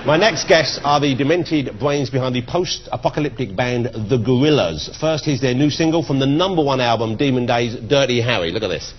My next guests are the demented brains behind the post-apocalyptic band The Gorillaz. First, here's their new single from the #1 album, Demon Days, Dirty Harry. Look at this.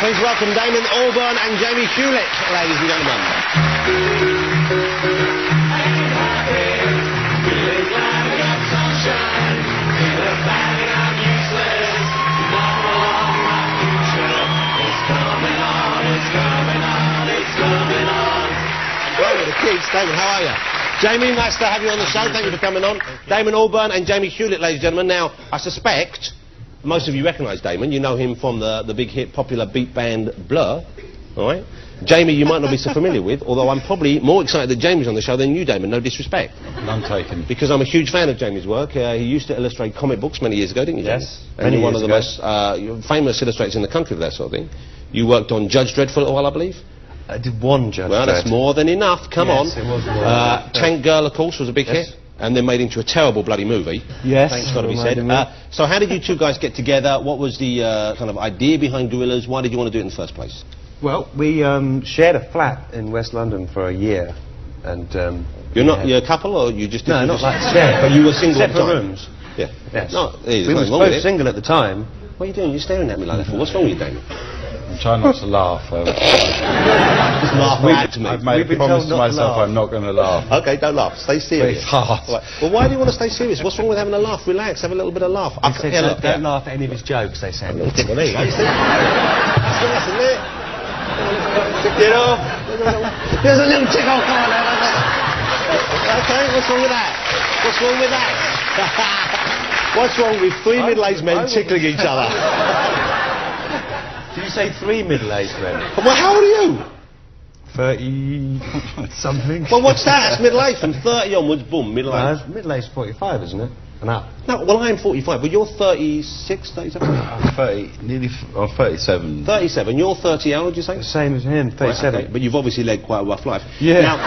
Please welcome Damon Albarn and Jamie Hewlett, ladies and gentlemen. Well, with the kids, Damon, how are you? Jamie, nice to have you on the show. Thank you for coming on. Damon Albarn and Jamie Hewlett, ladies and gentlemen. Now, I suspect most of you recognise Damon. You know him from the big hit popular beat band Blur, all right? Jamie, you might not be so familiar with, although I'm probably more excited that Jamie's on the show than you, Damon, no disrespect. None taken. Because I'm a huge fan of Jamie's work. He used to illustrate comic books many years ago, didn't you, Jamie? Yes, and you're one of the most famous illustrators in the country for that sort of thing. You worked on Judge Dredd for a little while, I believe? I did one Judge Dredd. Well, that's more than enough, come on. Yes, it was more Tank Girl, of course, was a big hit. And then made into a terrible bloody movie. Yes. Thanks, got to be said. So how did you two guys get together? What was the kind of idea behind Gorillaz? Why did you want to do it in the first place? Well, we shared a flat in West London for a year, and you're a couple, or you just... No, not like shared, but you were single at the separate time? rooms. Yeah. Yes. No, we were both single at the time. What are you doing? You're staring at me like that for? What's wrong with you, Damon? I'm trying not to laugh. Just laugh at me. I've made a promise to myself I'm not going to laugh. Okay, don't laugh. Stay serious. It's hard. Right. Well, why do you want to stay serious? What's wrong with having a laugh? Relax, have a little bit of laugh. They said, don't laugh at any of his jokes, they said. Well, there you go. It's nice, isn't it? You know, there's a little tickle. Come on, okay, what's wrong with that? What's wrong with that? What's wrong with three middle-aged men tickling each other? Did you say 3 middle-aged men? Well, how old are you? 30 something. Well, what's that? That's middle-aged. From 30 onwards, boom, middle-aged. No, middle-aged 45, isn't it? And up. No, well, I'm 45, but you're 36, 37? I'm 30, I'm 37. 37, you're 30, how old did you say? The same as him, 37. Right, okay. But you've obviously led quite a rough life. Yeah. Now,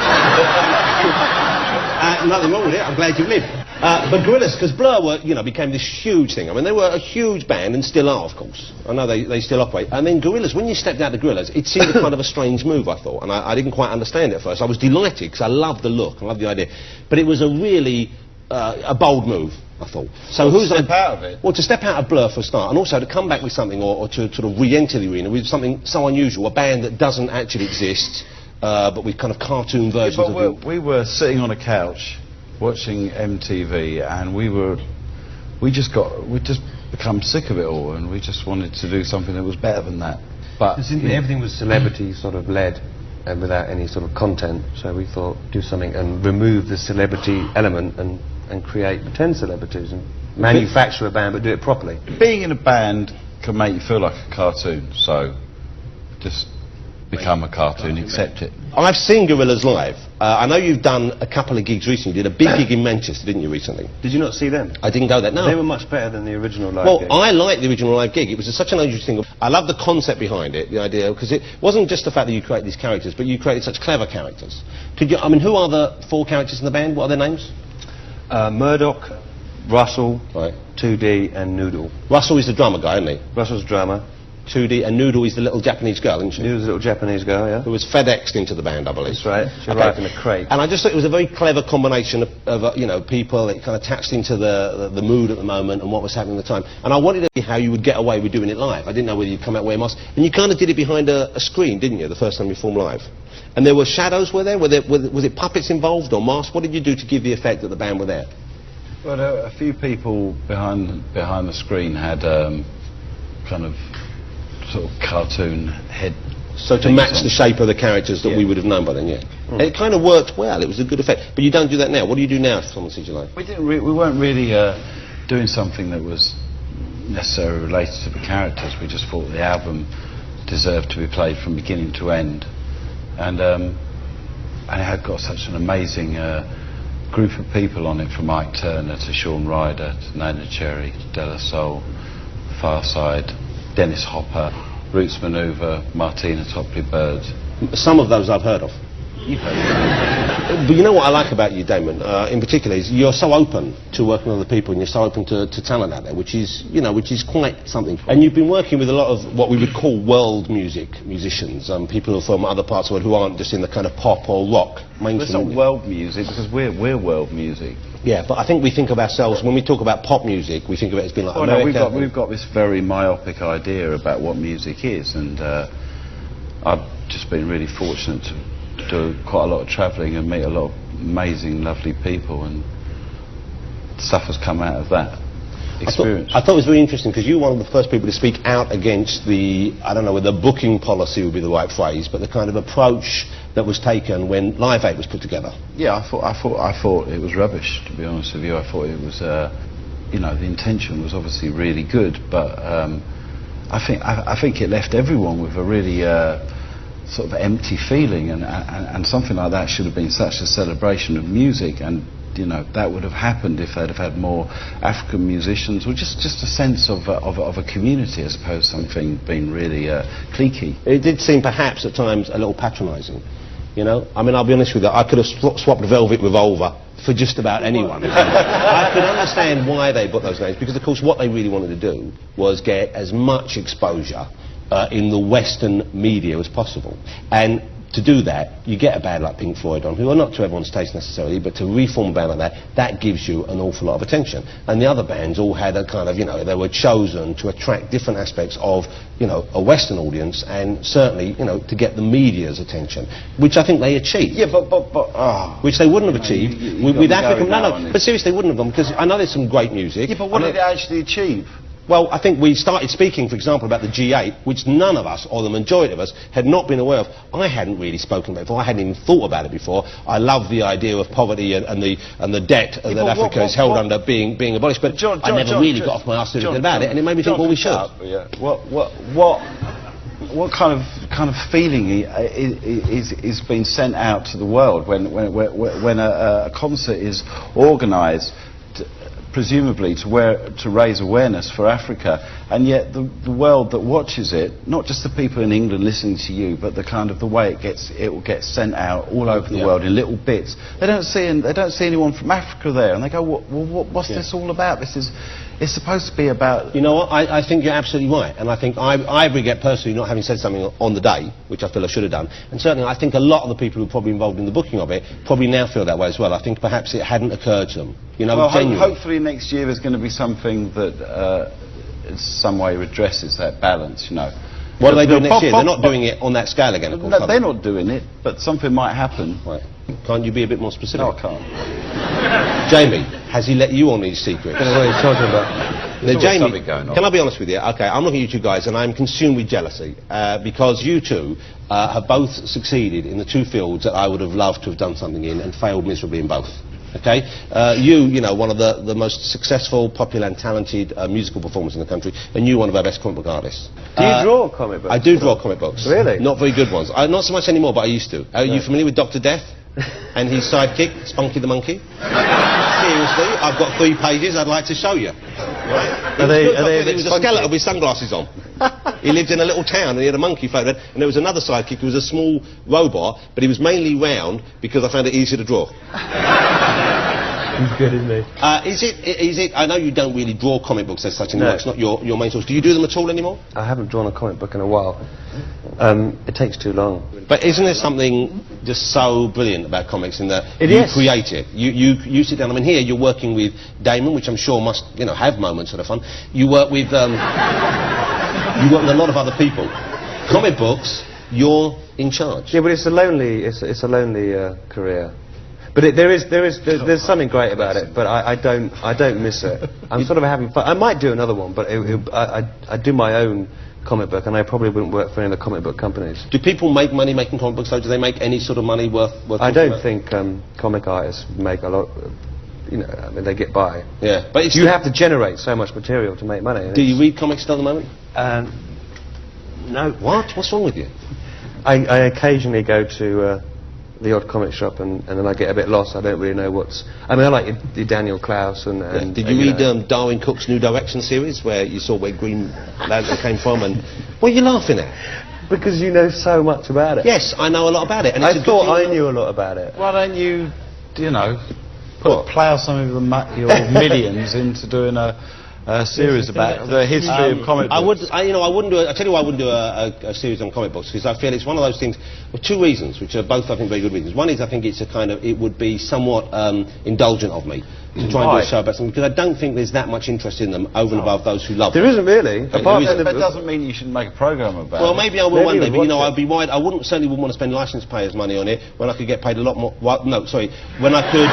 nothing wrong with it, I'm glad you've lived. But Gorillaz, because Blur were, became this huge thing. I mean, they were a huge band, and still are, of course. I know they still operate. And then Gorillaz, when you stepped out of Gorillaz, it seemed a kind of a strange move, I thought. And I didn't quite understand it at first. I was delighted, because I loved the look, I loved the idea. But it was a really, a bold move, I thought. So who's step out of it? Well, to step out of Blur for a start, and also to come back with something, or to sort of re-enter the arena with something so unusual, a band that doesn't actually exist, but with kind of cartoon versions of it. We were sitting on a couch watching MTV, and we just become sick of it all, and we just wanted to do something that was better than that. But everything was celebrity sort of led, and without any sort of content. So we thought, do something and remove the celebrity element and create 10 celebrities and manufacture a band, but do it properly. Being in a band can make you feel like a cartoon, so just become a cartoon, accept it. I've seen Gorillaz live. I know you've done a couple of gigs recently. You did a big gig in Manchester, didn't you, recently? Did you not see them? I didn't go there, no. They were much better than the original live gig. Well, I liked the original live gig. It was such an unusual thing. I love the concept behind it, the idea, because it wasn't just the fact that you created these characters, but you created such clever characters. Who are the 4 characters in the band? What are their names? Murdoc, Russell, right. 2D and Noodle. Russell is the drummer guy, isn't he? Russell's the drummer. 2D, and Noodle is the little Japanese girl, isn't she? Noodle's a little Japanese girl, yeah. Who was FedExed into the band, I believe. That's right. She arrived in a crate. And I just thought it was a very clever combination of people that kind of tapped into the mood at the moment and what was happening at the time. And I wanted to see how you would get away with doing it live. I didn't know whether you'd come out wearing masks. And you kind of did it behind a screen, didn't you, the first time you performed live? And there were shadows, were there? Was it puppets involved or masks? What did you do to give the effect that the band were there? Well, a few people behind the screen had kind of sort of cartoon head So to match the shape of the characters that we would have known by then, yeah. It kind of worked well. It was a good effect. But you don't do that now. What do you do now if someone sees you live? We weren't really doing something that was necessarily related to the characters. We just thought the album deserved to be played from beginning to end, and it had got such an amazing group of people on it, from Ike Turner to Shaun Ryder to Nana Cherry, De La Soul, Far Side, Dennis Hopper, Roots Maneuver, Martina Topley Bird. Some of those I've heard of. You've heard of them. But you know what I like about you, Damon, in particular, is you're so open to working with other people, and you're so open to talent out there, which is, you know, which is quite something. And you've been working with a lot of what we would call world musicians, people who are from other parts of the world who aren't just in the kind of pop or rock mainstream. It's not world music, because we're world music. Yeah, but I think we think of ourselves, when we talk about pop music, we think of it as being like America. No, we've got this very myopic idea about what music is, and I've just been really fortunate to do quite a lot of travelling and meet a lot of amazing, lovely people, and stuff has come out of that experience. I thought it was very interesting, because you were one of the first people to speak out against the, I don't know whether booking policy would be the right phrase, but the kind of approach that was taken when Live 8 was put together. Yeah, I thought it was rubbish, to be honest with you. I thought it was, you know, the intention was obviously really good, but I think it left everyone with a really sort of empty feeling, and something like that should have been such a celebration of music, and you know, that would have happened if they'd have had more African musicians, or just a sense of a community, as opposed to something being really cliquey. It did seem perhaps at times a little patronising, you know. I mean, I'll be honest with you, I could have swapped Velvet Revolver for just about anyone. I could understand why they put those names, because of course what they really wanted to do was get as much exposure in the Western media as possible. And to do that, you get a band like Pink Floyd on, who are not to everyone's taste necessarily, but to reform a band like that gives you an awful lot of attention. And the other bands all had a kind of, you know, they were chosen to attract different aspects of, you know, a Western audience, and certainly, you know, to get the media's attention, which I think they achieved. Yeah, but which they wouldn't have achieved with African. No, but seriously, they wouldn't have done, because I know there's some great music. Yeah, but what did it actually achieve? Well, I think we started speaking, for example, about the G8, which none of us, or the majority of us, had not been aware of. I hadn't really spoken about it before. I hadn't even thought about it before. I love the idea of poverty and the debt that Africa is held under being abolished, but I never really got off my arse to anything about it, and it made me think, well, we should. What kind of feeling is being sent out to the world when a concert is organised, presumably to raise awareness for Africa, and yet the world that watches it, not just the people in England listening to you, but the kind of the way it will get sent out all over the world in little bits. They don't see anyone from Africa there, and they go, what's this all about? It's supposed to be about... You know what, I think you're absolutely right, and I think I regret personally not having said something on the day, which I feel I should have done, and certainly I think a lot of the people who are probably involved in the booking of it probably now feel that way as well. I think perhaps it hadn't occurred to them. You know, well, hopefully next year there's going to be something that in some way redresses that balance, you know. What are they doing next year? They're not doing it on that scale again, of course. No, they're not doing it, but something might happen. Right. Can't you be a bit more specific? No, I can't. Jamie, has he let you on these secrets? I don't know what he's talking about. Now, Jamie, can I be honest with you? Okay, I'm looking at you two guys, and I'm consumed with jealousy, because you two have both succeeded in the two fields that I would have loved to have done something in, and failed miserably in both. Okay, you know, one of the most successful, popular and talented musical performers in the country, and you one of our best comic book artists. Do you draw comic books? I do draw comic books. Really? Not very good ones. Not so much anymore, but I used to. Are you familiar with Dr. Death and his sidekick, Spunky the Monkey? Seriously, I've got 3 pages I'd like to show you. Right? He was a skeleton with sunglasses on. He lived in a little town, and he had a monkey floating around, and there was another sidekick who was a small robot, but he was mainly round because I found it easier to draw. He's good, isn't he? Is it? I know you don't really draw comic books as such anymore. No. It's not your main source. Do you do them at all anymore? I haven't drawn a comic book in a while. It takes too long. But isn't there something just so brilliant about comics in that create it? You sit down. I mean, here you're working with Damon, which I'm sure must, you know, have moments that are fun. You work with a lot of other people. Comic books, you're in charge. Yeah, but it's a lonely career. But there's something great about it. But I don't miss it. I'm sort of having fun. I might do another one, but I do my own comic book, and I probably wouldn't work for any of the comic book companies. Do people make money making comic books, though? Do they make any sort of money worth I don't think comic artists make a lot, you know, I mean, they get by. Yeah, but you have to generate so much material to make money. Do you read comics still at the moment? No. What? What's wrong with you? I occasionally go to the odd comic shop, and then I get a bit lost. I don't really know what's... I mean, I like your Daniel Klaus and... Did you read Darwin Cook's New Direction series, where you saw where Green Lantern came from, and... What are you laughing at? Because you know so much about it. Yes, I know a lot about it. And I thought I knew a lot about it. Why don't you, you know, plough some of your millions into doing a series about the history of comic books? I wouldn't do. I tell you why I wouldn't do a series on comic books, because I feel it's one of those things. Well, two reasons, which are both I think very good reasons. One is I think it's a kind of, it would be somewhat indulgent of me to try and do a show about something, because I don't think there's that much interest in them over and above those who love them. There isn't really. That doesn't mean you shouldn't make a program about it. Well, maybe I will one day, but you know, I'd be wide. I certainly wouldn't want to spend licence payers' money on it when I could get paid a lot more. Well, no, sorry, when I could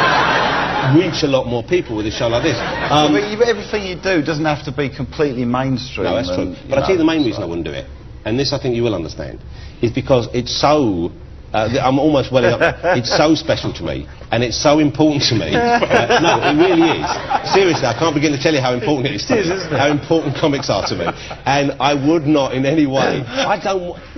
reach a lot more people with a show like this. But everything you do doesn't have to be completely mainstream. No, that's true. But I tell you the main reason I wouldn't do it, and this I think you will understand, is because it's so... I'm almost welling up. It's so special to me, and it's so important to me. No, it really is. Seriously, I can't begin to tell you how important it is to me, how important comics are to me. And I would not in any way.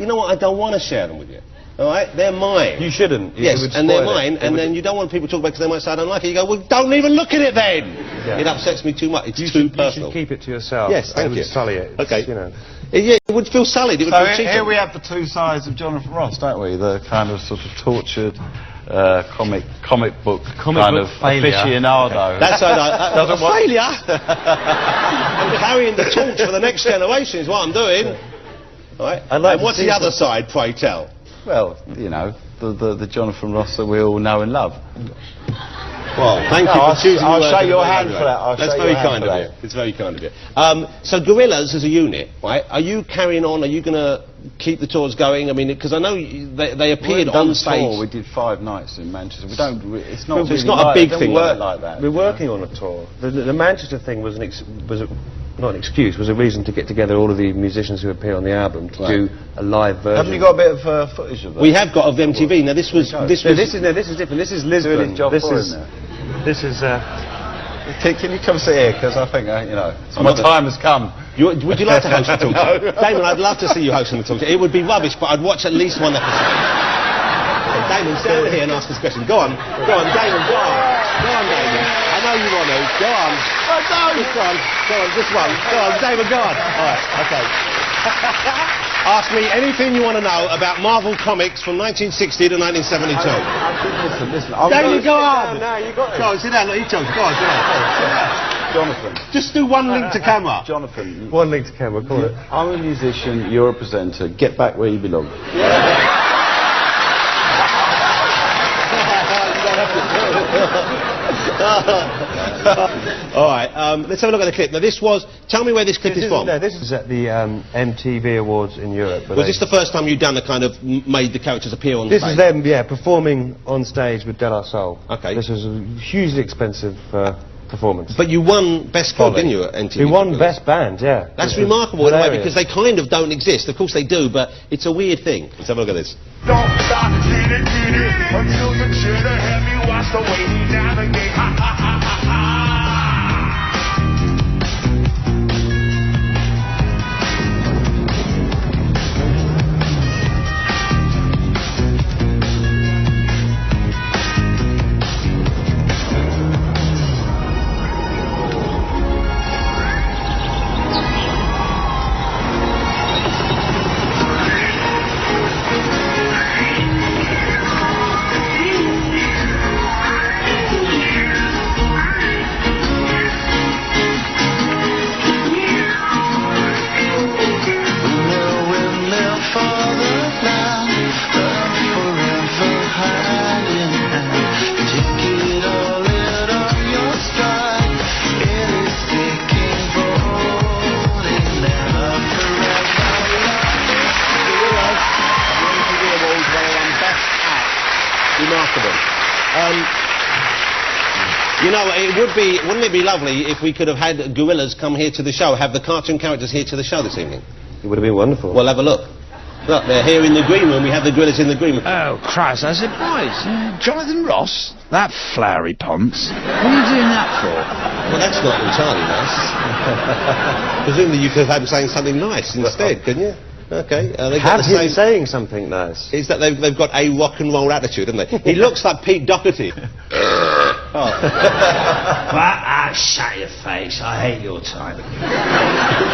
You know what? I don't want to share them with you. All right? They're mine. You shouldn't. Yes, and they're mine, and then you don't want people to talk about it because they might say I don't like it. You go, well, don't even look at it then. Yeah. It upsets me too much. It's too personal. You should keep it to yourself. Yes, thank you. It would sully it. Okay. You know. Yeah, it would feel sullied. It would feel cheated. Here we have the two sides of Jonathan Ross, don't we? The kind of sort of tortured comic book aficionado. That's a failure. I'm carrying the torch for the next generation is what I'm doing. All right. And what's the other side, pray tell? Well, you know, the Jonathan Ross that we all know and love. Well, thank you for choosing. I'll show your hand for that. That's very kind of you. It's very kind of you. So Gorillaz as a unit, right? Are you carrying on? Are you going to keep the tours going? I mean, because I know they appeared on stage. We did 5 nights in Manchester. We don't. It's not. It's not a big thing like that. We're working on a tour. The Manchester thing was not an excuse, was a reason to get together all of the musicians who appear on the album to do a live version. Haven't you got a bit of footage of that? We have got of MTV. Now this is different. This is Lisbon. This is. Can you come sit here? Because I think you know my time has come. Would you like to host the talk show? Damon, I'd love to see you hosting the talk show. It would be rubbish, but I'd watch at least one episode. Okay, Damon, stand over here and ask this question. Go on, Damon, go on, Damon. I know you want to. Go on. Just one. Go on, Damon, go on. All right, okay. Ask me anything you want to know about Marvel Comics from 1960 to 1972. Listen. Damon, go on. No, you got it. Go on, sit down. Look, you chose. Go on, sit down. Jonathan. Just do one link to camera. Jonathan. One link to camera, call it. I'm a musician, you're a presenter. Get back where you belong. All right, let's have a look at the clip. Now this was, tell me where this clip is from. No, this is at the MTV Awards in Europe. Was this the first time you'd done a kind of, made the characters appear on stage? This is them, yeah, performing on stage with De La Soul. Okay. This was a hugely expensive performance. But you won Best Club, didn't you, at MTV? We won Best Band, yeah. That's remarkable in a way, because they kind of don't exist. Of course they do, but it's a weird thing. Let's have a look at this. Don't stop, get it, until you cheer the heavy, watch the way he navigate. Ha ha ha ha ha. You know, wouldn't it be lovely if we could have had Gorillaz come here to the show, have the cartoon characters here to the show this evening? It would have been wonderful. Well, have a look. Look, they're here in the green room. We have the Gorillaz in the green room. Oh, Christ, I said, boys, Jonathan Ross? That flowery ponce. What are you doing that for? Well, that's not entirely nice. Presumably you could have had him saying something nice instead, couldn't you? Okay. They've got Have him saying something nice. Is that they've got a rock and roll attitude, haven't they? He looks like Pete Doherty. Shut your face. I hate your type.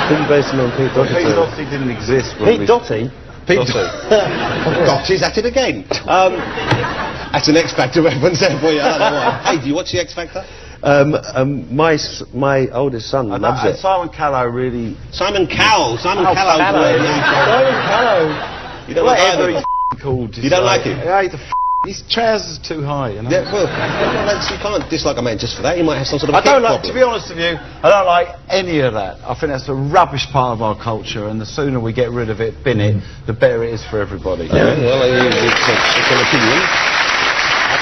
Didn't base him on Pete Doherty. Pete Doherty didn't exist. Pete Doherty? Pete Doherty's at it again. That's an X Factor reference there for you. I don't know why. Hey, do you watch the X Factor? My oldest son loves it. Simon Callow really... Simon Cowell. Simon Cowell. Simon Callow. You don't like Whatever either? he's called. You don't like him? I hate the his trousers are too high, you know? Yeah, well, you can't dislike a man just for that. He might have some sort of I don't like, problem. to be honest with you, I don't like any of that. I think that's a rubbish part of our culture, and the sooner we get rid of it, bin it, the better it is for everybody. Yeah, well, it's an opinion.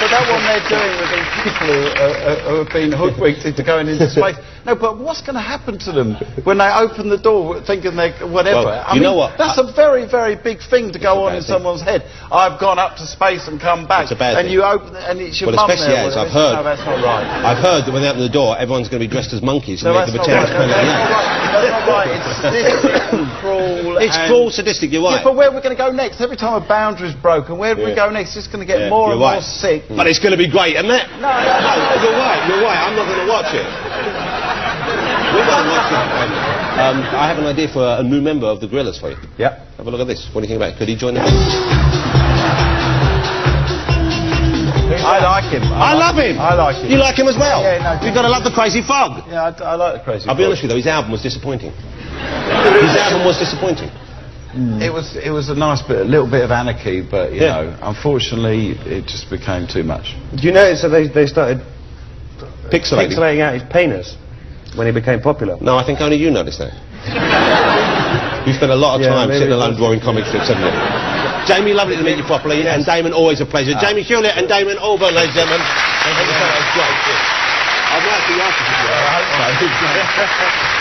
But that one they're doing with these people who have been hoodwinked into going into space. No, but what's going to happen to them when they open the door thinking they're whatever? Well, I you mean, know what? That's a very, very big thing to go on in thing. someone's head. I've gone up to space and come back. It's a bad and thing. you open and it's your Well, mum especially there. as I've heard. No, that's not right. I've heard that when they open the door, everyone's going to be dressed as monkeys. No, and that's they not can right. pretend No, that's not right. It's sadistic and cruel. It's cruel, sadistic, you're right. Yeah, but where are we going to go next? Every time a boundary's broken, where do we go next? It's going to get more and more sick. But it's going to be great, isn't it? No, you're right. I'm not going to watch it. We're going to watch it. I have an idea for a new member of the Gorillaz for you. Yeah. Have a look at this. What do you think about it? Could he join the band? I like him. I love him. I like him. You like him as well? Yeah, no. You've got to love the Crazy Frog. Yeah, I like the Crazy I'll be Frog. honest with you, though, his album was disappointing. His album was disappointing. It was a nice bit, a little bit of anarchy, but you know, unfortunately, it just became too much. Do you notice that they started Pixelating out his penis when he became popular? No, I think only you noticed that. You spent a lot of time sitting alone drawing comic strips, haven't you? Jamie, lovely to meet you properly, and Damon, always a pleasure. Jamie Hewlett and Damon Albarn, ladies and gentlemen. Thank you so much. I'd like to ask you. I hope so.